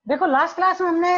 देखो last class में हमने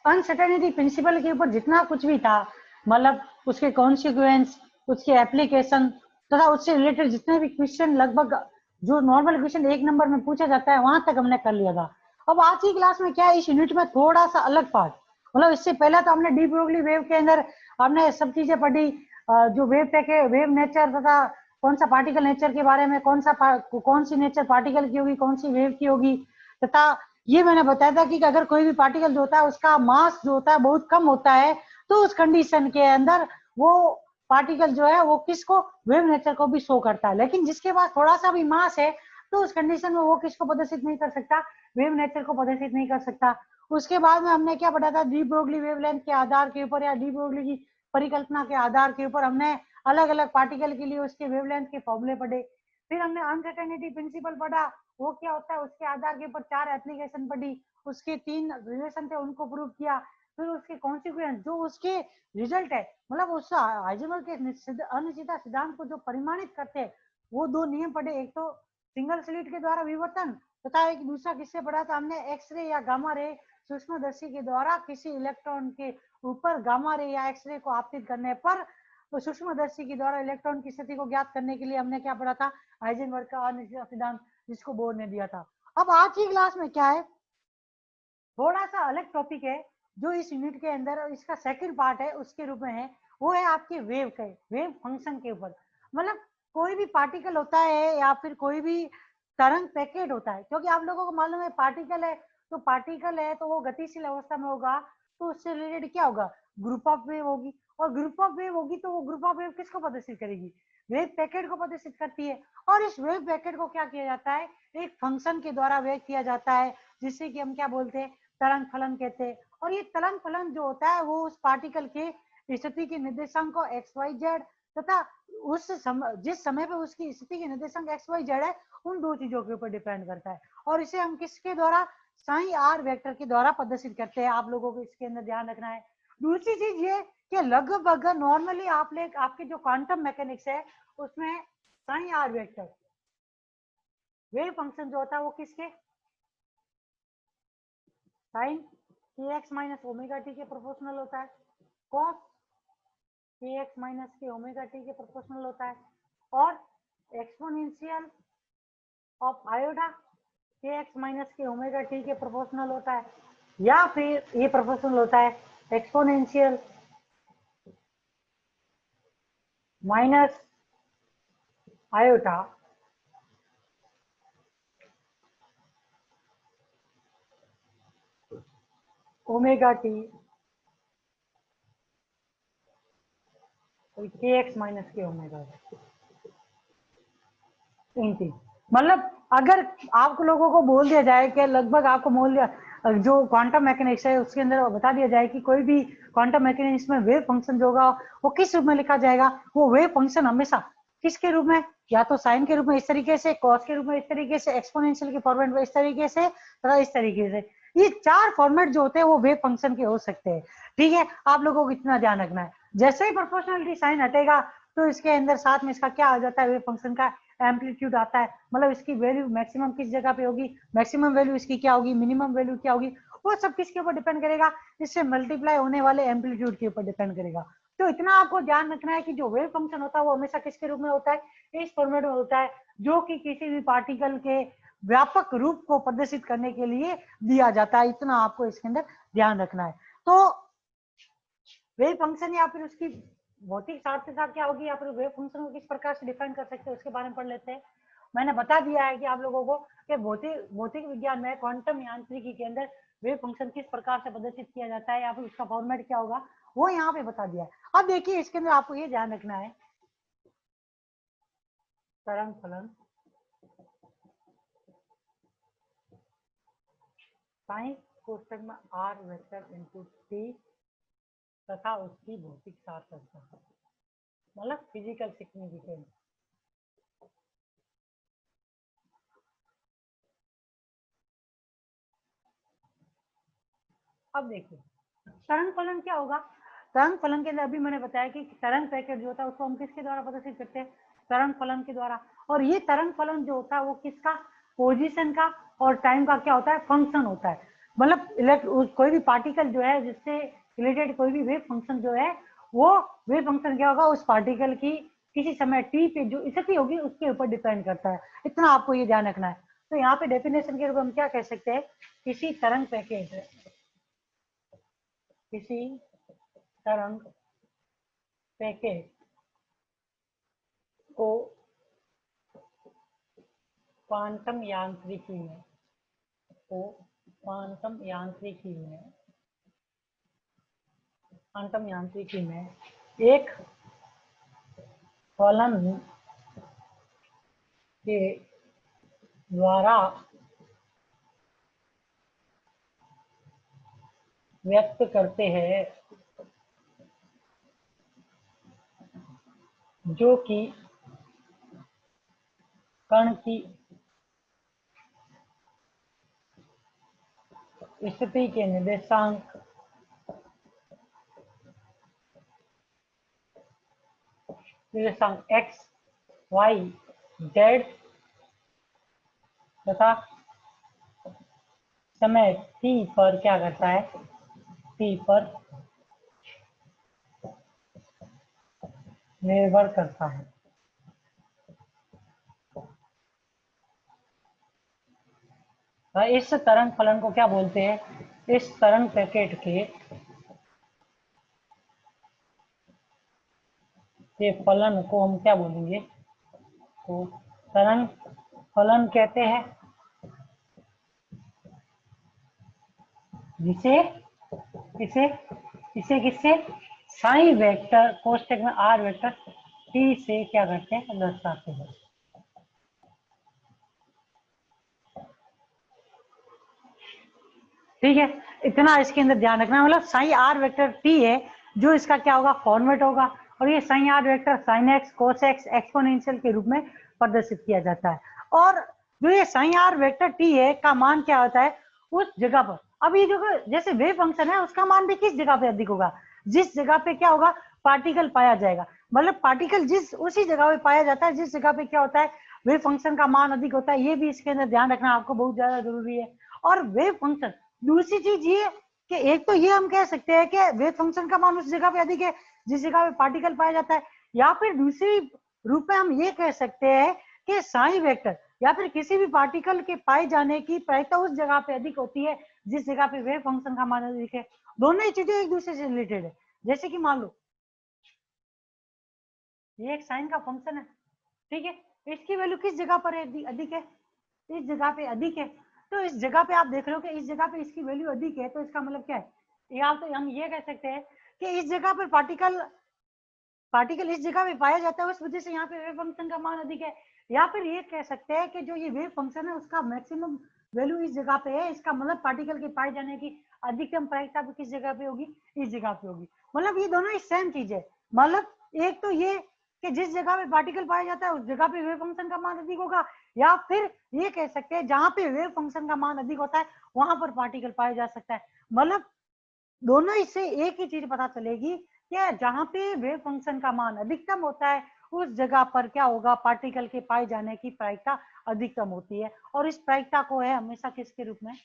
अनसर्टेनिटी प्रिंसिपल के ऊपर जितना कुछ भी था, मतलब उसके कॉन्सिक्वेंस, उसके एप्लीकेशन तथा उससे रिलेटेड जितने भी क्वेश्चन लगभग जो नॉर्मल क्वेश्चन 1 नंबर में पूछा जाता है वहां तक हमने कर लिया था। अब आज की क्लास में क्या है, इस यूनिट में थोड़ा सा अलग पार्ट, मतलब इससे पहले तो हमने डी ब्रोगली वेव के अंदर हमने सब चीजें पढ़ी, जो वेव पैके वेव नेचर तथा कौन सा पार्टिकल नेचर के बारे में, कौन सी नेचर पार्टिकल की होगी, कौन सी वेव की होगी, तथा ये मैंने बताया था कि अगर कोई भी पार्टिकल जो होता है उसका मास जो होता है बहुत कम होता है, तो उस कंडीशन के अंदर वो पार्टिकल जो है वो किसको, वेव नेचर को भी शो करता है। लेकिन जिसके पास थोड़ा सा भी मास है तो उस कंडीशन में वो किसको प्रदर्शित नहीं कर सकता, वेव नेचर को प्रदर्शित नहीं कर सकता। उसके बाद में हमने क्या पढ़ा था, डी ब्रोगली वेवलेंथ के आधार के ऊपर या डी ब्रोगली की परिकल्पना के आधार के ऊपर हमने अलग अलग पार्टिकल के लिए उसके वेवलेंथ के फॉर्मूले पढ़े। फिर हमने अनसर्टेनिटी प्रिंसिपल पढ़ा, वो क्या होता है, उसके आधार के ऊपर 4 एप्लीकेशन पढ़ी, उसके 3 रिलेशन थे उनको प्रूव किया। फिर उसके कॉन्सिक्वेंस जो उसके रिजल्ट है, मतलब उस हाइजेनबर्ग के अनिश्चितता सिद्धांत को जो परिमाणित करते हैं वो 2 नियम पढ़े, एक तो सिंगल स्लिट के द्वारा विवर्तन तथा एक दूसरा किससे पढ़ा था हमने, एक्सरे या गामा रे सूक्ष्मदर्शी के द्वारा किसी इलेक्ट्रॉन के ऊपर गामा रे या एक्सरे को आपतित करने पर सूक्ष्मदर्शी के द्वारा इलेक्ट्रॉन की स्थिति को ज्ञात करने के लिए हमने क्या पढ़ा था, हाइजेनबर्ग का अनिश्चितता सिद्धांत, जिसको बोर्ड ने दिया था। अब आज की क्लास में क्या है, थोड़ा सा अलग टॉपिक है जो इस यूनिट के अंदर इसका सेकंड पार्ट है उसके रूप में है, वो है आपके वेव के वेव फंक्शन के ऊपर। मतलब कोई भी पार्टिकल होता है या फिर कोई भी तरंग पैकेट होता है, क्योंकि आप लोगों को मालूम है पार्टिकल है तो वो गतिशील अवस्था में होगा, तो उससे रिलेटेड क्या होगा, ग्रुप ऑफ वेव होगी, और ग्रुप ऑफ वेव होगी तो वो ग्रुप ऑफ वेव किसको प्रदर्शित करेगी, वेव पैकेट को प्रदर्शित करती है। और इस वेव पैकेट को क्या किया जाता है, एक फंक्शन के द्वारा व्यक्त किया जाता है, जिससे कि हम क्या बोलते हैं, तरंग फलन कहते हैं। और ये तरंग फलन जो होता है वो उस पार्टिकल के स्थिति के निर्देशांक को एक्स वाई जेड तथा जिस समय पे उसकी स्थिति के निर्देशांक एक्स वाई जेड है उन दो चीजों के ऊपर डिपेंड करता है, और इसे हम किसके द्वारा, साई आर वेक्टर के द्वारा प्रदर्शित करते हैं। आप लोगों को इसके अंदर ध्यान रखना है। दूसरी चीज ये कि लगभग नॉर्मली आपके जो क्वांटम मैकेनिक्स है उसमें psi R vector wave function जो होता है वो किसके, साइन के एक्स माइनस ओमेगा टी के प्रोपोर्शनल होता है, कॉस के एक्स माइनस के ओमेगा टी के प्रोपोर्शनल होता है, और एक्सपोनेंशियल ऑफ आयोडा के एक्स माइनस के ओमेगा टी के प्रोपोर्शनल होता है, या फिर ये प्रोपोर्शनल होता है exponential minus iota omega T के एक्स माइनस के ओमेगा टी। मतलब अगर आप लोगों को बोल दिया जाए कि लगभग आपको मूल्य जो क्वांटम मैकेनिक्स है उसके अंदर बता दिया जाए कि कोई भी क्वांटम मैकेनिक्स में वेव फंक्शन जो होगा वो किस रूप में लिखा जाएगा, वो वेव फंक्शन हमेशा किसके रूप में, या तो साइन के रूप में इस तरीके से, कॉस के रूप में इस तरीके से, एक्सपोनेंशियल के फॉर्मेट में इस तरीके से तथा इस तरीके से, ये 4 फॉर्मेट जो होते हैं वो वेव फंक्शन के हो सकते हैं। ठीक है, आप लोगों को इतना ध्यान रखना है। जैसे ही प्रोपोर्शनलिटी साइन हटेगा तो इसके अंदर साथ में इसका क्या आ जाता है, वेव फंक्शन का एम्पलीट्यूड आता है, मतलब इसकी वैल्यू मैक्सिमम किस जगह पे होगी, मैक्सिमम वैल्यू इसकी क्या होगी, मिनिमम वैल्यू क्या होगी, वो सब किसके ऊपर डिपेंड करेगा, इससे मल्टीप्लाई होने वाले एम्पलीट्यूड के ऊपर डिपेंड करेगा। तो इतना आपको ध्यान रखना है कि जो वेव फंक्शन होता है वो हमेशा किसके रूप में होता है, इस फॉर्मेट में होता है, जो कि किसी भी पार्टिकल के व्यापक रूप को प्रदर्शित करने के लिए दिया जाता है। इतना आपको इसके अंदर ध्यान रखना है। तो वेव फंक्शन या फिर उसकी भौतिक सार्थकता क्या होगी, या फिर वेव फंक्शन को किस प्रकार से डिफाइन कर सकते हैं उसके बारे में पढ़ लेते हैं। मैंने बता दिया है कि आप लोगों को कि भौतिक विज्ञान में क्वांटम यांत्रिकी के अंदर वेव फंक्शन किस प्रकार से प्रदर्शित किया जाता है या फिर उसका फॉर्मेट क्या होगा वो यहाँ पे बता दिया है। अब देखिए इसके अंदर आपको ये ध्यान रखना है, तरंग फलन साइन कोष्टक में आर वेक्टर इनटू टी तथा उसकी भौतिक सार्थकता, मतलब फिजिकल सिग्निफिकेंस। अब देखिए तरंग फलन क्या होगा, तरंग फलन के अंदर अभी मैंने बताया कि तरंग पैकेट जो होता है उसको हम किसके द्वारा प्रदर्शित करते हैं, तरंग फलन के द्वारा। और ये तरंग फलन जो होता है वो किसका, पोजीशन का और टाइम का क्या होता है, फंक्शन होता है। मतलब कोई भी पार्टिकल जो है जिससे रिलेटेड कोई भी वेव फंक्शन जो है, वो वेव फंक्शन क्या होगा, उस पार्टिकल की किसी समय टी पे जो स्थिति होगी उसके ऊपर डिपेंड करता है। इतना आपको ये ध्यान रखना है। तो यहाँ पे डेफिनेशन के रूप में हम क्या कह सकते हैं, किसी तरंग पैकेज को क्वांटम यांत्रिकी में एक फलन के द्वारा व्यक्त करते हैं, जो कि कण की स्थिति के निर्देशांक x, y, z तथा समय t पर क्या करता है, t पर निर्भर करता है। इस तरंग फलन को क्या बोलते हैं, इस तरंग पैकेट के फलन को हम क्या बोलेंगे, तो तरंग फलन कहते हैं, जिसे इसे किससे साइन वेक्टर कोष्टक में r वेक्टर t से क्या करते हैं, दर्शाते हैं। ठीक है, इतना इसके अंदर ध्यान रखना, मतलब साइन r वेक्टर t है जो इसका क्या होगा, फॉर्मेट होगा, और ये psi r vector sine x cos x exponential के रूप में प्रदर्शित किया जाता है। और जो ये साइन r वेक्टर t है का मान क्या होता है उस जगह पर। अब ये जो जैसे वेव फंक्शन है उसका मान भी किस जगह पे अधिक होगा, जिस जगह पे क्या होगा, पार्टिकल पाया जाएगा। मतलब पार्टिकल जिस उसी जगह पे पाया जाता है जिस जगह पे क्या होता है, वेव फंक्शन का मान अधिक होता है। ये भी इसके अंदर ध्यान रखना आपको बहुत ज्यादा जरूरी है। और वेव फंक्शन, दूसरी चीज ये कि एक तो ये हम कह सकते हैं कि वेव फंक्शन का मान उस जगह पे अधिक है जिस जगह पे पार्टिकल पाया जाता है, या फिर दूसरी रूप में हम ये कह सकते हैं कि साइन वेक्टर या फिर किसी भी पार्टिकल के पाए जाने की प्रायिकता उस जगह पे अधिक होती है जिस जगह पे वेव फंक्शन का मान अधिक है। दोनों ही चीजें एक दूसरे से रिलेटेड है। जैसे कि मान लो ये एक साइन का फंक्शन है, ठीक है, इसकी वैल्यू किस जगह पर है, अधिक है, इस जगह पे अधिक है। तो इस जगह पे आप देख रहे हो कि इस जगह पे इसकी वैल्यू अधिक है, तो इसका मतलब क्या है, या तो हम ये कह सकते हैं कि इस जगह पर पार्टिकल इस जगह पे पाया जाता है, उस वजह से यहाँ पे वेव फंक्शन का मान अधिक है। या फिर ये कह सकते हैं कि जो ये वेव फंक्शन है उसका मैक्सिमम वैल्यू इस जगह पे है, इसका मतलब पार्टिकल के पाए जाने की अधिकतम प्रायिकता किस जगह पे होगी, इस जगह पे होगी। मतलब ये दोनों ही सेम चीज है। मतलब एक तो ये कि जिस जगह पे पार्टिकल पाया जाता है उस जगह पे वेव फंक्शन का मान अधिक होगा, या फिर ये कह सकते हैं जहां पे वेव फंक्शन का मान अधिक होता है वहां पर पार्टिकल पाया जा सकता है। मतलब दोनों इससे एक ही चीज पता चलेगी कि जहां पे वेव फंक्शन का मान अधिकतम होता है उस जगह पर क्या होगा, पार्टिकल के पाए जाने की प्रायिकता अधिकतम होती है। और इस प्रायिकता को है हमेशा किसके रूप में,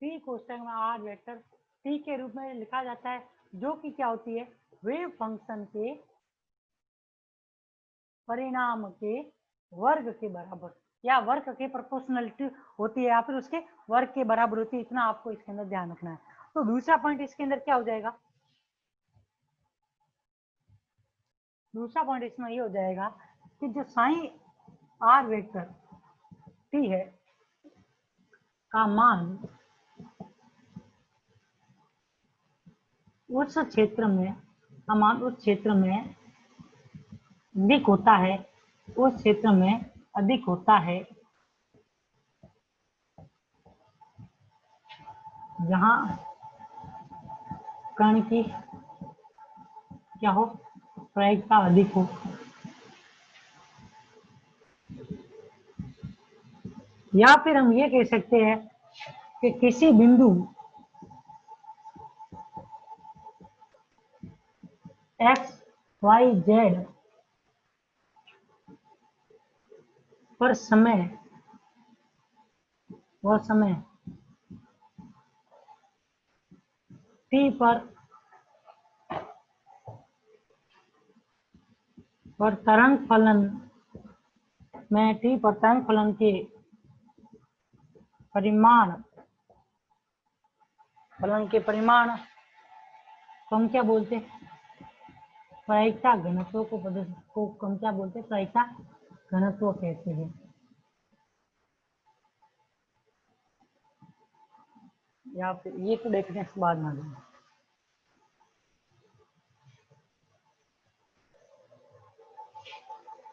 टी कोष्टक में r वेक्टर t के रूप में लिखा जाता है, जो कि क्या होती है, वेव फंक्शन के परिणाम के वर्ग के बराबर या वर्ग के प्रोपोर्शनलिटी होती है, या फिर उसके वर्ग के बराबर होती है। इतना आपको इसके अंदर ध्यान रखना है। तो दूसरा पॉइंट इसके अंदर क्या हो जाएगा, दूसरा पॉइंट इसमें ये हो जाएगा कि जो साइन r वेक्टर t है का मान उस क्षेत्र में अधिक होता है, उस क्षेत्र में अधिक होता है जहां कण की क्या हो, प्रायिकता अधिक हो। या फिर हम ये कह सकते हैं कि किसी बिंदु x, y, z पर समय वो समय t पर तरंग फलन में t पर तरंग फलन के परिमाण को हम क्या बोलते हैं? प्रायिकता घनत्व को हम क्या बोलते हैं? प्रायिकता घनत्व कहते हैं। या फिर ये तो देखने के बाद ना देना।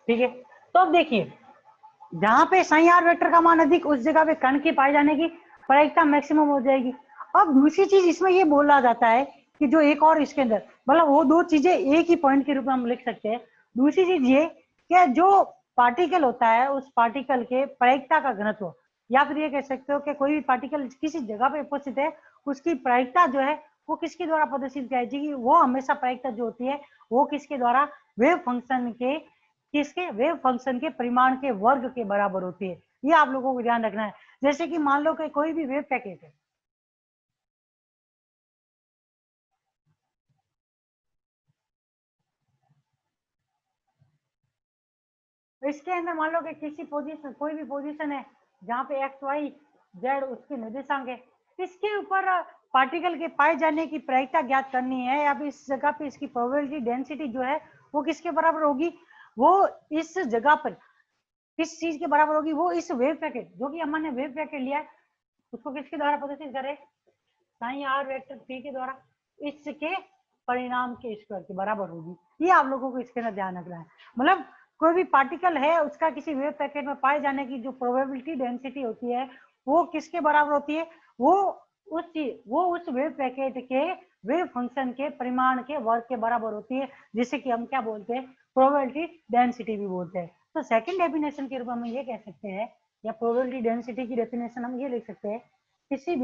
ठीक है, तो अब देखिए जहां पे साइन आर वेक्टर का मान अधिक, उस जगह पे कण के पाए जाने की प्रायिकता मैक्सिमम हो जाएगी। अब दूसरी चीज इसमें ये बोला जाता है कि जो एक और इसके अंदर मतलब वो दो चीजें एक ही पॉइंट के रूप में हम लिख सकते हैं। दूसरी चीज ये कि जो पार्टिकल होता है उस पार्टिकल के प्रायिकता का घनत्व, या फिर ये कह सकते हो कि कोई भी पार्टिकल किसी जगह पे उपस्थित है उसकी प्रायिकता जो है वो किसके द्वारा प्रदर्शित की जाएगी? वो हमेशा प्रायिकता जो होती है वो किसके द्वारा? वेव फंक्शन के परिमाण के वर्ग के बराबर होती है। ये आप लोगों को ध्यान रखना है। जैसे कि मान लो कि कोई भी वेव पैकेट है, इसके अंदर मान लो कि किसी पोजीशन, कोई भी पोजीशन है जहाँ पे एक्स वाई जेड उसके निर्देशांक है, इसके ऊपर पार्टिकल के पाए जाने की प्रायिकता ज्ञात करनी है। अब इस जगह पे इसकी प्रोबेबिलिटी डेंसिटी जो है वो किसके बराबर होगी? वो इस जगह पर किस चीज के बराबर होगी? वो इस वेव पैकेट, जो कि हमने वेव पैकेट लिया है उसको किसके द्वारा प्रदर्शित करे? साइन आर वेक्टर टी के द्वारा, इसके परिणाम के स्क्वायर के बराबर होगी। ये आप लोगों को इसके अंदर ध्यान रखना है। मतलब कोई भी पार्टिकल है उसका किसी वेव पैकेट में पाए जाने की जो प्रोबेबिलिटी डेंसिटी होती है वो किसके बराबर होती है? वो उस वेव पैकेट के वेव फंक्शन के परिमाण के वर्ग के बराबर होती है, जिसे कि हम क्या बोलते हैं? प्रोबेबिलिटी डेंसिटी भी बोलते हैं। तो सेकंड डेफिनेशन के रूप में हम ये कह सकते हैं, या प्रोबेबिलिटी डेंसिटी की डेफिनेशन हम ये लिख सकते हैं, किसी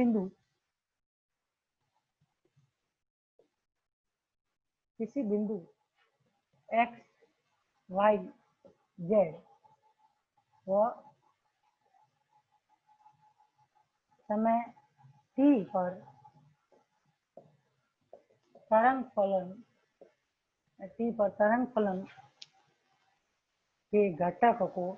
बिंदु x y z व समय t पर तरंग फलन के घटक को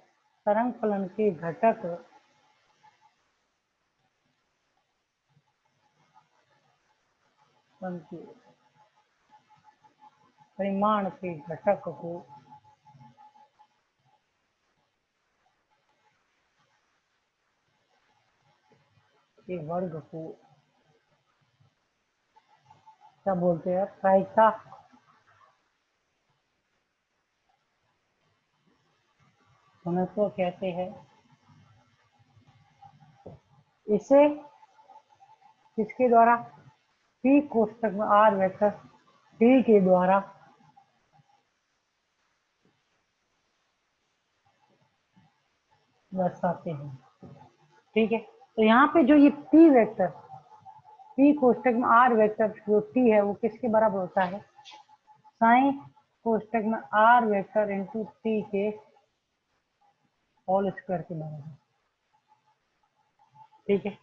परिमाण के घटक को के वर्ग को क्या बोलते हैं? प्रायिकता घनत्व कहते हैं। इसे किसके द्वारा? p कोष्ठक में r वेक्टर t के द्वारा दर्शाते हैं। ठीक है, तो यहाँ पे जो ये p वेक्टर, p कोष्ठक में r वेक्टर जो t है वो किसके बराबर होता है? साइन कोष्ठक में r वेक्टर इंटू t के होल स्क्वायर के बराबर। ठीक है,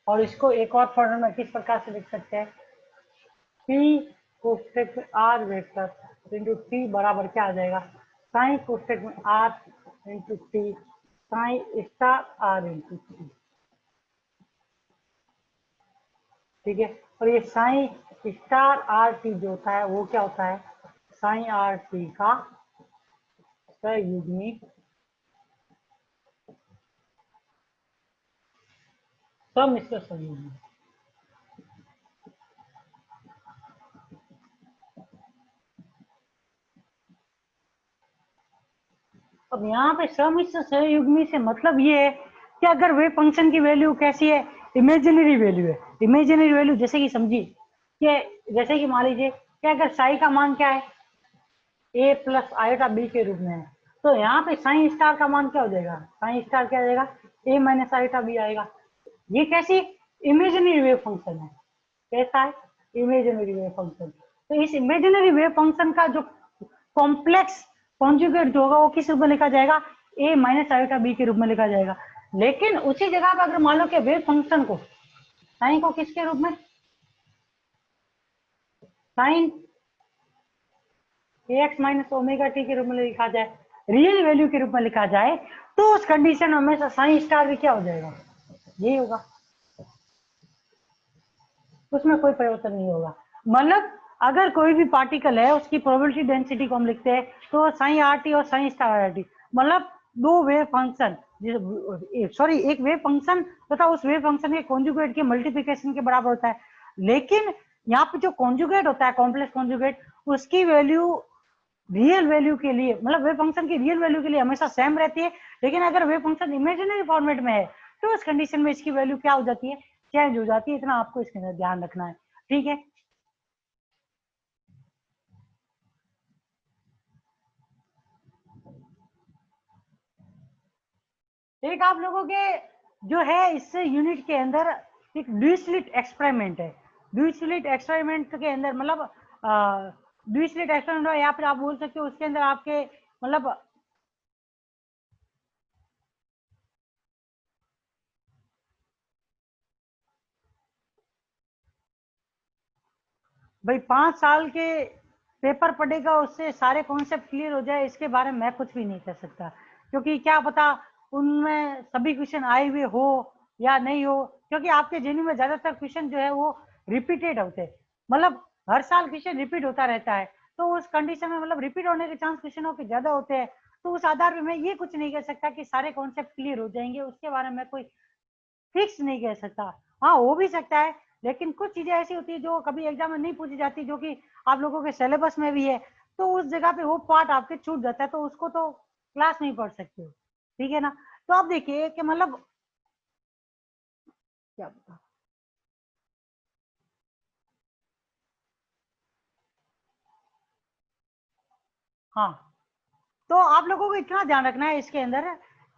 और इसको एक और फॉर्मूला में किस प्रकार से लिख सकते हैं? p कोष्ठक में r वेक्टर इंटू t बराबर क्या आ जाएगा? साइन कोष्ठक में r into t sign star r into t। ठीक है, और ये साइन स्टार आर टी जो होता है वो क्या होता है? साइन आर टी का संयुग्मी सम्मिश्र संयुग्मी। अब यहाँ पे सम्मिश्र संयुग्मी से मतलब ये है कि अगर वे फंक्शन की वैल्यू कैसी है? इमेजिनरी वैल्यू है। इमेजिनरी वैल्यू जैसे कि समझिए कि जैसे कि मान लीजिए कि अगर साई का मान क्या है? a प्लस आयोटा बी के रूप में है, तो यहाँ पे साइन स्टार का मान क्या हो जाएगा? साइन स्टार क्या आ जाएगा? a माइनस आयोटा बी आएगा। ये कैसी इमेजिनरी वेव फंक्शन है? कैसा है? Imaginary wave function. तो इस इमेजिनरी वेव फंक्शन का जो कॉम्प्लेक्स कॉन्जुगेट जो होगा वो किस रूप में लिखा जाएगा? a माइनस आयोटा बी के रूप में लिखा जाएगा। लेकिन उसी जगह पर अगर मान लो कि वेव फंक्शन को, साइन को किसके रूप में, sine x minus omega T के रूप में लिखा जाए, रियल वैल्यू के रूप में लिखा जाए, तो उस कंडीशन में हमेशा साइन स्टार भी क्या हो जाएगा, यही होगा, उसमें कोई परिवर्तन नहीं होगा। मतलब अगर कोई भी पार्टिकल है उसकी प्रोबेबिलिटी डेंसिटी को हम लिखते हैं तो साइन आर टी और साइन स्टार आर टी, मतलब दो वेव फंक्शन, सॉरी एक वेव फंक्शन तथा उस वेव फंक्शन के कॉन्जुगेट के मल्टीप्लिकेशन के बराबर होता है। लेकिन यहाँ पे जो कॉन्जुगेट होता है, कॉम्प्लेक्स कॉन्जुगेट, उसकी वैल्यू रियल वैल्यू के लिए, मतलब वेव फंक्शन की रियल वैल्यू के लिए हमेशा सेम रहती है। लेकिन अगर वेव फंक्शन इमेजिनरी फॉर्मेट में है तो उस कंडीशन में इसकी वैल्यू क्या हो जाती है, चेंज हो जाती है। इतना आपको इसके अंदर ध्यान रखना है, ठीक है। एक आप लोगों के जो है इससे यूनिट के अंदर एक ड्यूसलिट एक्सपेरिमेंट है। ड्यूसलिट एक्सपेरिमेंट के अंदर मतलब ड्यूसलिट एक्सपेरिमेंट या फिर आप बोल सकते हो उसके अंदर आपके मतलब भाई 5 साल के पेपर पढ़ेगा उससे सारे कॉन्सेप्ट क्लियर हो जाए इसके बारे में मैं कुछ भी नहीं कर सकता, क्योंकि क्या पता उनमें सभी क्वेश्चन आए हुए हो या नहीं हो, क्योंकि आपके जेन्यू में ज्यादातर क्वेश्चन जो है वो रिपीटेड होते हैं, मतलब हर साल क्वेश्चन रिपीट होता रहता है। तो उस कंडीशन में मतलब रिपीट होने के चांस क्वेश्चनों के ज्यादा होते हैं। तो उस आधार पर मैं ये कुछ नहीं कह सकता कि सारे कॉन्सेप्ट क्लियर हो जाएंगे, उसके बारे में कोई फिक्स नहीं कह सकता। हाँ हो भी सकता है, लेकिन कुछ चीजें ऐसी होती है जो कभी एग्जाम में नहीं पूछी जाती, जो कि आप लोगों के सिलेबस में भी है, तो उस जगह पे वो पार्ट आपके छूट जाता है, तो उसको तो क्लास में ही पढ़ सकते हो, ठीक है ना। तो आप देखिए कि मतलब क्या बता, हाँ तो आप लोगों को इतना ध्यान रखना है इसके अंदर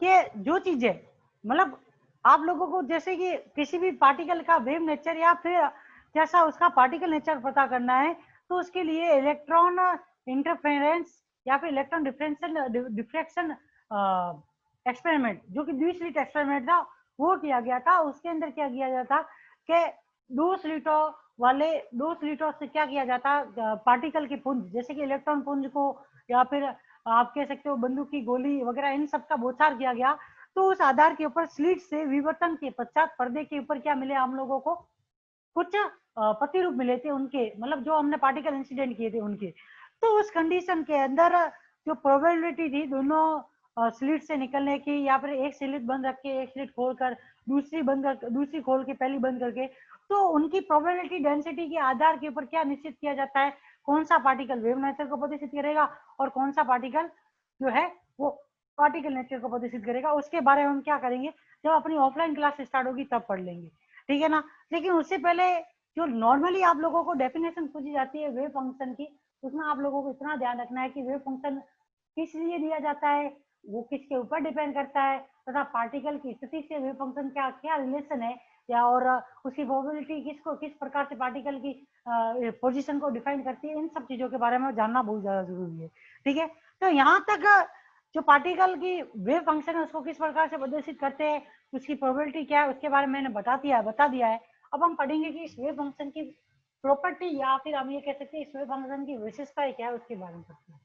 कि जो चीजें मतलब आप लोगों को जैसे कि किसी भी पार्टिकल का वेव नेचर या फिर जैसा उसका पार्टिकल नेचर पता करना है, तो उसके लिए इलेक्ट्रॉन इंटरफेरेंस या फिर इलेक्ट्रॉन डिफरेंशियल डिफ्रैक्शन एक्सपेरिमेंट जो कि द्विस्लिट एक्सपेरिमेंट था वो किया गया था। उसके अंदर क्या किया जाता कि दो स्लिटों वाले, दो स्लिटों से क्या किया जाता, पार्टिकल के पुंज जैसे कि इलेक्ट्रॉन पुंज को या फिर आप कह सकते हो बंदूक की गोली वगैरह इन सब का बौछार किया गया। तो उस आधार के ऊपर स्लिट से विवर्तन के पश्चात पर्दे के ऊपर क्या मिले हम लोगों को, कुछ प्रतिरूप मिले थे उनके, मतलब जो हमने पार्टिकल इंसिडेंट किए थे उनके। तो उस कंडीशन के अंदर जो प्रोबेबिलिटी थी दोनों स्लिट से निकलने की, या फिर एक स्लिट बंद रख के एक स्लिट खोलकर दूसरी बंद कर, दूसरी खोल के पहली बंद करके, तो उनकी प्रोबेबिलिटी डेंसिटी के आधार के ऊपर क्या निश्चित किया जाता है, कौन सा पार्टिकल वेव नेचर को प्रदर्शित करेगा और कौन सा पार्टिकल जो है वो पार्टिकल नेचर को प्रदर्शित करेगा। उसके बारे में हम क्या करेंगे, जब अपनी ऑफलाइन क्लास स्टार्ट होगी तब पढ़ लेंगे, ठीक है ना। लेकिन उससे पहले जो नॉर्मली आप लोगों को डेफिनेशन पूछी जाती है वेव फंक्शन की, उसमें आप लोगों को इतना ध्यान रखना है कि वेव फंक्शन किस लिए दिया जाता है, वो किसके ऊपर डिपेंड करता है, तथा पार्टिकल की स्थिति से वेव फंक्शन का क्या रिलेशन है, या और उसकी प्रोबेबिलिटी किसको किस प्रकार से पार्टिकल की पोजीशन को डिफाइन करती है, इन सब चीजों के बारे में जानना बहुत ज्यादा जरूरी है, ठीक है। तो यहाँ तक जो पार्टिकल की वेव फंक्शन है उसको किस प्रकार से प्रदर्शित करते हैं, उसकी प्रोबेबिलिटी क्या है, उसके बारे में मैंने बता दिया है। अब हम पढ़ेंगे कि इस वेव फंक्शन की प्रॉपर्टी या फिर हम ये कह सकते हैं इस वेव फंक्शन की विशेषता क्या है उसके बारे में पढ़ते हैं।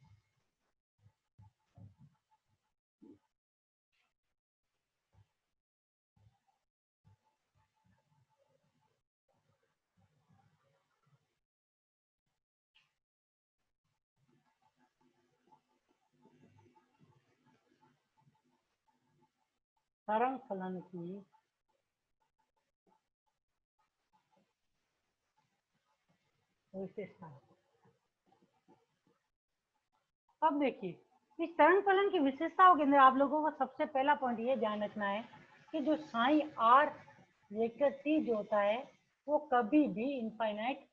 तरंग फलन की विशेषता। अब देखिए इस तरंग फलन की विशेषताओं के अंदर आप लोगों को सबसे पहला पॉइंट ये ध्यान रखना है कि जो साइन आर वेक्टर टी जो होता है वो कभी भी इनफाइनाइट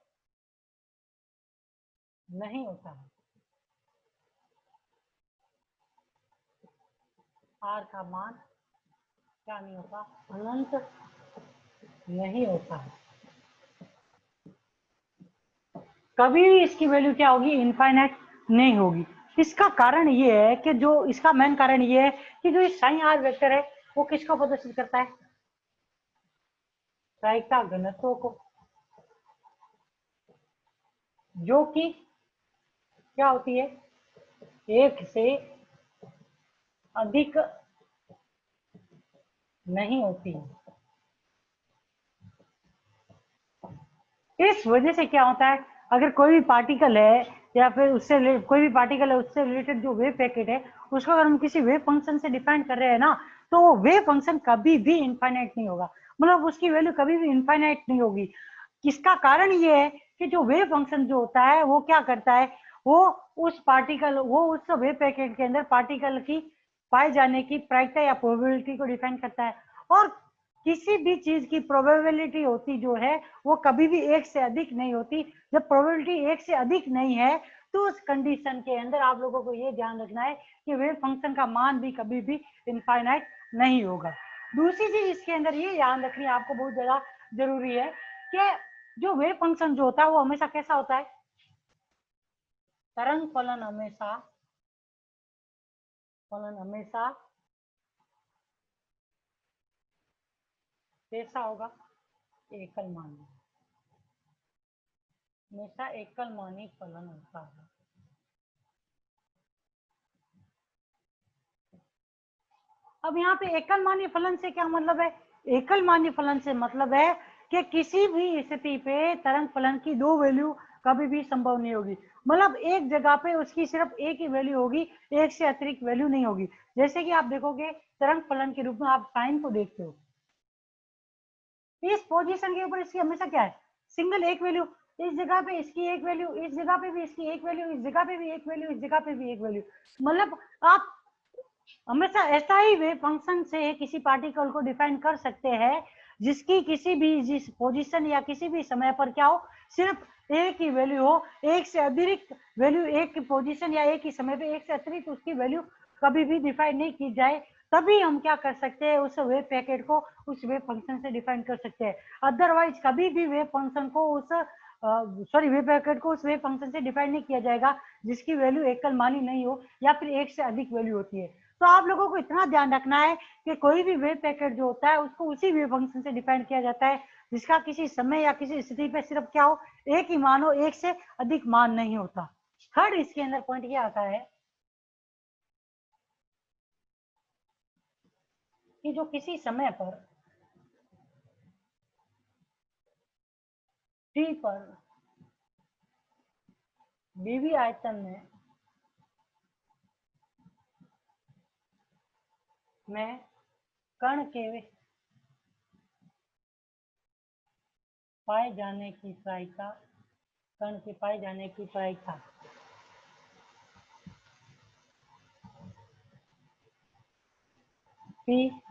नहीं होता है। आर का मान क्या नहीं होता, अनंत नहीं होता है, कभी भी इसकी वैल्यू क्या होगी, इनफाइनाइट नहीं होगी। इसका कारण ये है कि जो इसका मेन कारण ये है कि जो साइन आर वेक्टर है वो किसको प्रदर्शित करता है? प्रायिकता घनत्व को, जो कि क्या होती है? एक से अधिक नहीं होती। इस वजह से क्या होता है, अगर कोई भी पार्टिकल है या फिर उससे कोई भी पार्टिकल है, उससे रिलेटेड जो वेव पैकेट है, उसको अगर हम किसी वेव फंक्शन से डिफाइन कर रहे हैं ना, तो वो वेव फंक्शन कभी भी इनफाइनाइट नहीं होगा, मतलब उसकी वैल्यू कभी भी इनफाइनाइट नहीं होगी। इसका कारण ये है कि जो वेव फंक्शन जो होता है वो क्या करता है, वो उस वेव पैकेट के अंदर पार्टिकल की पाए जाने की प्रायिकता या प्रोबेबिलिटी को डिफाइन करता है। और किसी भी चीज की प्रोबेबिलिटी होती जो है वो कभी भी एक से अधिक नहीं होती। जब प्रोबेबिलिटी एक से अधिक नहीं है तो उस कंडीशन के अंदर आप लोगों को ये ध्यान रखना है कि वेव फंक्शन का मान भी कभी भी इनफाइनाइट नहीं होगा। दूसरी चीज इसके अंदर ये ध्यान रखनी आपको बहुत ज्यादा जरूरी है कि जो वेव फंक्शन जो होता है वो हमेशा कैसा होता है? तरंग फलन हमेशा कैसा होगा? एकल मानी, हमेशा एकल मानी फलन होता है। अब यहाँ पे एकल मानी फलन से क्या मतलब है? एकल मानी फलन से मतलब है कि किसी भी स्थिति पे तरंग फलन की दो वैल्यू कभी भी संभव नहीं होगी, मतलब एक जगह पे उसकी सिर्फ एक ही वैल्यू होगी, एक से अतिरिक्त वैल्यू नहीं होगी। जैसे कि आप देखोगे तरंग फलन के रूप में आप साइन को देखते हो, इस पोजीशन के ऊपर इसकी हमेशा क्या है? सिंगल एक वैल्यू, इस जगह पे इसकी एक वैल्यू, इस जगह पे भी इसकी एक वैल्यू, इस जगह पे भी एक वैल्यू, इस जगह पे भी एक वैल्यू, मतलब आप हमेशा ऐसा ही वेव फंक्शन से किसी पार्टिकल को डिफाइन कर सकते हैं जिसकी किसी भी जिस पोजीशन या किसी भी समय पर क्या हो, सिर्फ एक ही वैल्यू हो, एक से अतिरिक्त वैल्यू एक की पोजीशन या एक ही समय पे एक से अतिरिक्त उसकी वैल्यू कभी भी डिफाइन नहीं की जाए, तभी हम क्या कर सकते हैं, उस वेव पैकेट को उस वेव फंक्शन से डिफाइन कर सकते हैं। अदरवाइज कभी भी वेव फंक्शन को उस वेव पैकेट को उस वेव फंक्शन से डिफाइन नहीं किया जाएगा जिसकी वैल्यू एकल मानी नहीं हो या फिर एक से अधिक वैल्यू होती है। तो आप लोगों को इतना ध्यान रखना है कि कोई भी वेव पैकेट जो होता है उसको उसी वेव फंक्शन से डिफाइन किया जाता है जिसका किसी समय या किसी स्थिति पे सिर्फ क्या हो, एक ही मान हो, एक से अधिक मान नहीं होता। थर्ड इसके अंदर पॉइंट ये आता है कि जो किसी समय पर टी पर बीवी आयतन में कण के पाए जाने की प्रायिकता, कण के पाए जाने की प्रायिकता P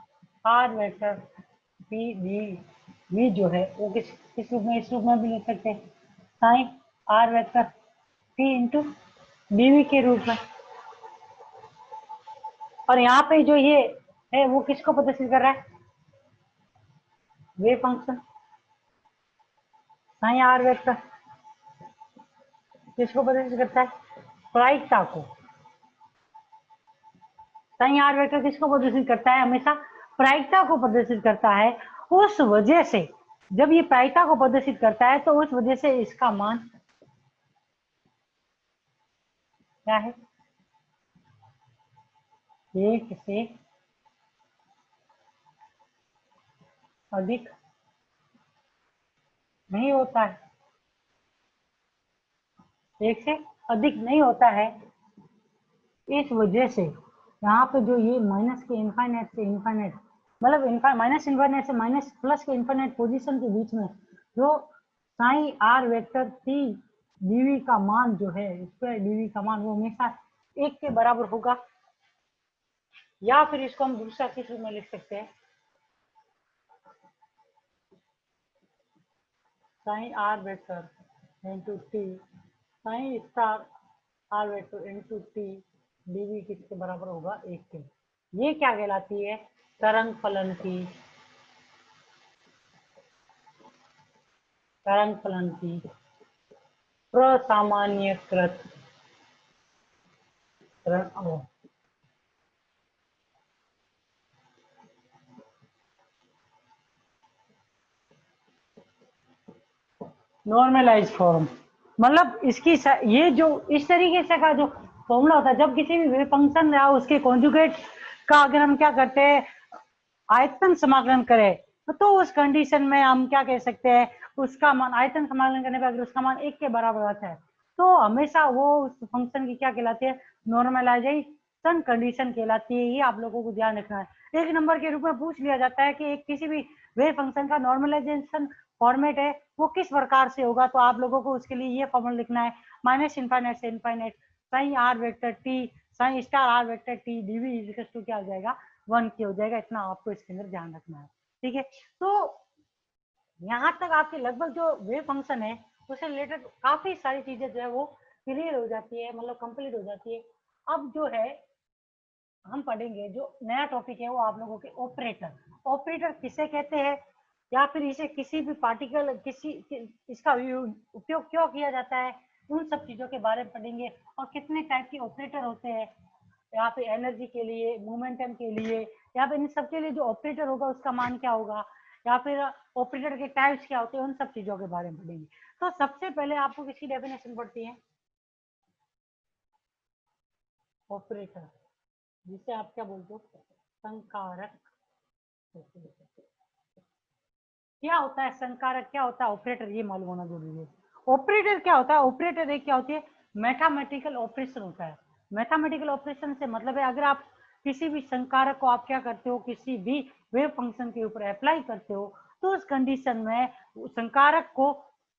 R vector P V V जो है वो किस रूप में, इस रूप में भी लिख सकते हैं, psi R vector P into BV के रूप में। और यहाँ पे जो ये है वो किसको प्रदर्शित कर रहा है? Wave function psi R vector किसको प्रदर्शित करता है? प्रायिकता को। साइन आर वेक्टर किसको प्रदर्शित करता है? हमेशा प्रायिकता को प्रदर्शित करता है। उस वजह से जब ये प्रायिकता को प्रदर्शित करता है तो उस वजह से इसका मान क्या है? एक से अधिक नहीं होता है, एक से अधिक नहीं होता है। इस वजह से यहाँ पे जो ये माइनस के इनफाइनाइट से इनफाइनाइट, मतलब माइनस इनफाइनाइट से माइनस प्लस के इनफाइनाइट पोजीशन के बीच में जो psi R vector T DV का मान जो है, स्क्वायर डीवी का मान वो हमेशा एक के बराबर होगा। या फिर इसको हम दूसरा किस रूप में लिख सकते हैं, psi R vector into T psi star R vector into T DV किसके बराबर होगा? एक के। ये क्या कहलाती है? तरंग फलन की प्रसामान्यकृत नॉर्मलाइज फॉर्म मतलब इसकी ये जो इस तरीके से का जो फॉर्मूला होता है, जब किसी भी वेव फंक्शन या उसके कॉन्जुगेट का अगर हम क्या करते हैं आयतन समाकलन करें, तो उस कंडीशन में हम क्या कह सकते हैं, उसका मान आयतन समाकलन करने पर अगर उसका मान 1 के बराबर आता है तो हमेशा वो उस फंक्शन की क्या कहलाती है, नॉर्मलाइजेशन कंडीशन कहलाती है। ये आप लोगों को ध्यान रखना है। एक नंबर के रूप में पूछ लिया जाता है कि एक किसी भी वेव फंक्शन का नॉर्मलाइजेशन फॉर्मेट है वो किस प्रकार से होगा, तो आप लोगों को उसके लिए ये फॉर्मूला लिखना है, माइनस इनफाइनाइट से infinite psi R vector T psi star R vector T DV equal to क्या हो जाएगा, 1 की हो जाएगा। इतना आपको इसके अंदर ध्यान रखना है। ठीक है, तो यहाँ तक आपके लगभग जो वेव फंक्शन है उससे रिलेटेड काफी सारी चीजें जो है वो क्लियर हो जाती है, मतलब कंप्लीट हो जाती है। अब जो है हम पढ़ेंगे जो नया टॉपिक है वो आप लोगों के ऑपरेटर। ऑपरेटर किसे कहते हैं, या फिर इसे किसी भी पार्टिकल इसका उपयोग क्यों किया जाता है, उन सब चीजों के बारे में पढ़ेंगे। और कितने टाइप के ऑपरेटर होते हैं, या फिर एनर्जी के लिए, मोमेंटम के लिए, या फिर इन सब के लिए जो ऑपरेटर होगा उसका मान क्या होगा, या फिर ऑपरेटर के टाइप्स क्या होते हैं, उन सब चीजों के बारे में पढ़ेंगे। तो सबसे पहले आपको किसकी डेफिनेशन पढ़ती है, ऑपरेटर, जिसे आप क्या बोलते हो, संकारक। क्या होता है संकारक, क्या होता है ऑपरेटर, ये मालूम होना जरूरी है। ऑपरेटर क्या होता है, ऑपरेटर एक क्या होती है, मैथमेटिकल ऑपरेशन होता है। मैथमेटिकल ऑपरेशन से मतलब है अगर आप किसी भी संकारक को आप क्या करते हो, किसी भी वेव फंक्शन के ऊपर अप्लाई करते हो, तो उस कंडीशन में संकारक को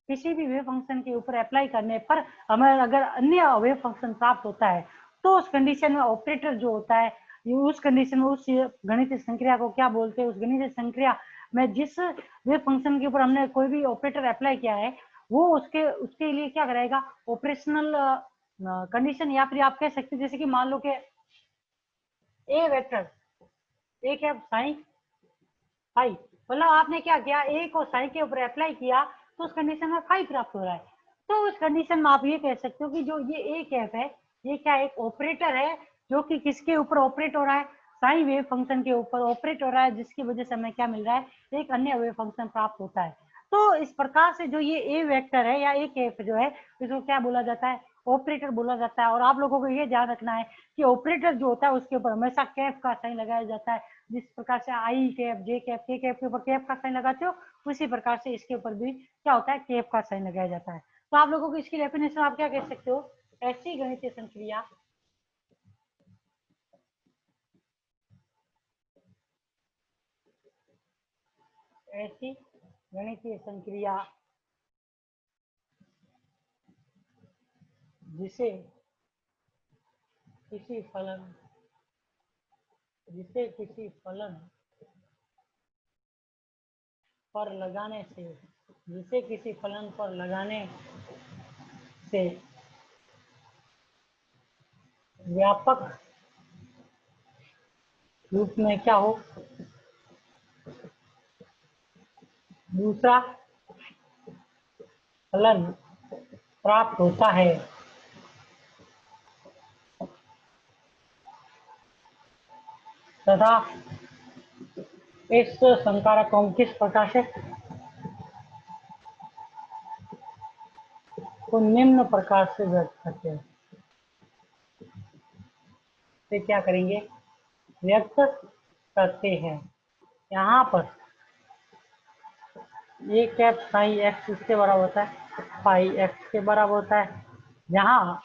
किसी भी वेव फंक्शन के ऊपर अप्लाई करने पर हमें अगर अन्य वेव फंक्शन प्राप्त होता है, तो उस कंडीशन में ऑपरेटर जो होता है, उस कंडीशन में उस गणितीय संक्रिया को क्या बोलते हैं, उस गणितीय संक्रिया में जिस वेव फंक्शन के ऊपर हमने कोई भी ऑपरेटर अप्लाई किया है, वो उसके उसके लिए क्या करेगा, ऑपरेशनल कंडीशन, या फिर आप कह सकते हैं जैसे कि मान लो कि ए वेक्टर एक है साइन फाई, मतलब आपने क्या किया, ए को साइन के ऊपर अप्लाई किया तो उस कंडीशन में फाई प्राप्त हो रहा है। तो उस कंडीशन में आप ये कह सकते हो कि जो ये ए कैप है ये क्या एक ऑपरेटर है, जो कि किसके ऊपर ऑपरेट हो रहा है, साइन वेव फंक्शन के ऊपर ऑपरेट हो रहा है, जिसकी वजह से हमें क्या मिल रहा है, एक अन्य वेव फंक्शन प्राप्त होता है। तो इस प्रकार से जो ये ए वेक्टर है या ए कैप जो है, इसको क्या बोला जाता है, ऑपरेटर बोला जाता है। और आप लोगों को ये ध्यान रखना है कि ऑपरेटर जो होता है उसके ऊपर हमेशा कैप का साइन लगाया जाता है। जिस प्रकार से आई कैप, जे कैप, के कैप के ऊपर कैप का साइन लगाते हो, उसी प्रकार से इसके ऊपर भी क्या होता है, कैप का साइन लगाया जाता है। तो आप लोगों को इसकी डेफिनेशन आप क्या कह सकते हो, ऐसी गणितीय संक्रिया ऐसी गणितीय संक्रिया जिसे किसी फलन जिसे किसी फलन पर लगाने से जिसे किसी फलन पर लगाने से व्यापक रूप में क्या हो, दूसरा फलन प्राप्त होता है, तथा इस संकारक को हम किस प्रकार से, तो निम्न प्रकार से व्यक्त करते हैं। तो क्या करेंगे, व्यक्त करते हैं। यहाँ पर ये कैप साई एक्स इसके बराबर होता है, पाई एक्स के बराबर होता है, जहाँ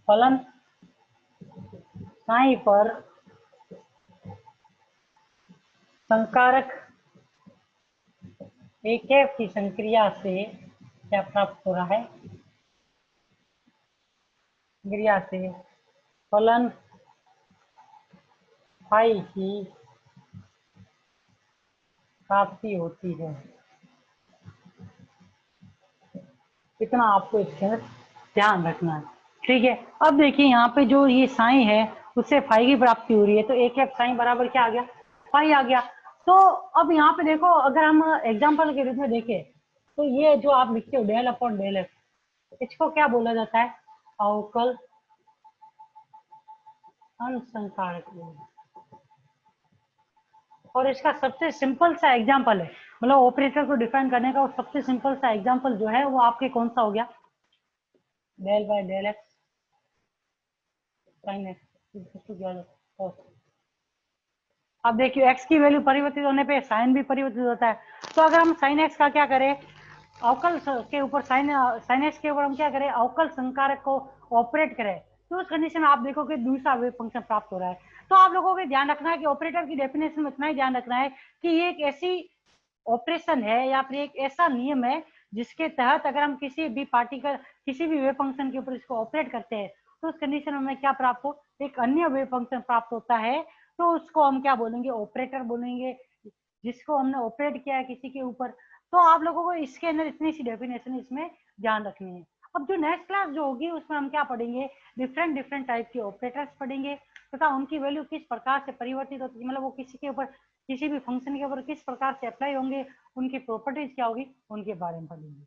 फलन साई पर संकारक ए कैप की संक्रिया से क्या प्राप्त हो रहा है, क्रिया से फलन फाई की प्राप्ति होती है। इतना आपको इसके अंदर ध्यान रखना है। ठीक है, अब देखिए यहाँ पे जो ये साइन है उससे फाई की प्राप्ति हो रही है, तो एक एफ साइन बराबर क्या आ गया, फाई आ गया। तो अब यहाँ पे देखो अगर हम एग्जाम्पल के रूप में देखें, तो ये जो आप लिखते हो डेल अपॉन डेल एफ, इसको क्या बोला जाता है, अवकल अंशसंकारक। और इसका सबसे सिंपल सा एग्जाम्पल है, मतलब ऑपरेटर को डिफाइन करने का सबसे सिंपल सा एग्जांपल जो है वो आपके कौन सा हो गया, del by del X psi X. अब देखिए एक्स की वैल्यू परिवर्तित होने पे साइन भी परिवर्तित होता है। तो अगर हम साइन एक्स का क्या करें, अवकल के ऊपर साइन एक्स के ऊपर हम क्या करें, अवकल संकारक को ऑपरेट करें, तो उस कंडीशन में आप देखो कि दूसरा वेव फंक्शन प्राप्त हो रहा है। तो आप लोगों को ध्यान रखना है कि ऑपरेटर की डेफिनेशन में इतना ही ध्यान रखना है कि ये एक ऐसी ऑपरेशन है या फिर एक ऐसा नियम है जिसके तहत अगर हम किसी भी पार्टिकल किसी भी वेव फंक्शन के ऊपर इसको ऑपरेट करते हैं तो उस कंडीशन में हमें क्या प्राप्त हो, एक अन्य वेव फंक्शन प्राप्त होता है। तो उसको हम क्या बोलेंगे, ऑपरेटर बोलेंगे, जिसको हमने ऑपरेट किया है किसी के ऊपर। तो आप लोगों को इसके अंदर इतनी सी डेफिनेशन इसमें ध्यान रखनी है। अब जो नेक्स्ट क्लास जो होगी उसमें हम क्या पढ़ेंगे, डिफरेंट डिफरेंट टाइप के ऑपरेटर्स पढ़ेंगे तथा उनकी वैल्यू किस प्रकार से परिवर्तित होती है, मतलब वो किसी के ऊपर किसी भी फंक्शन के ऊपर किस प्रकार से अप्लाई होंगे, उनकी प्रॉपर्टीज क्या होगी, उनके बारे में पढ़ेंगे।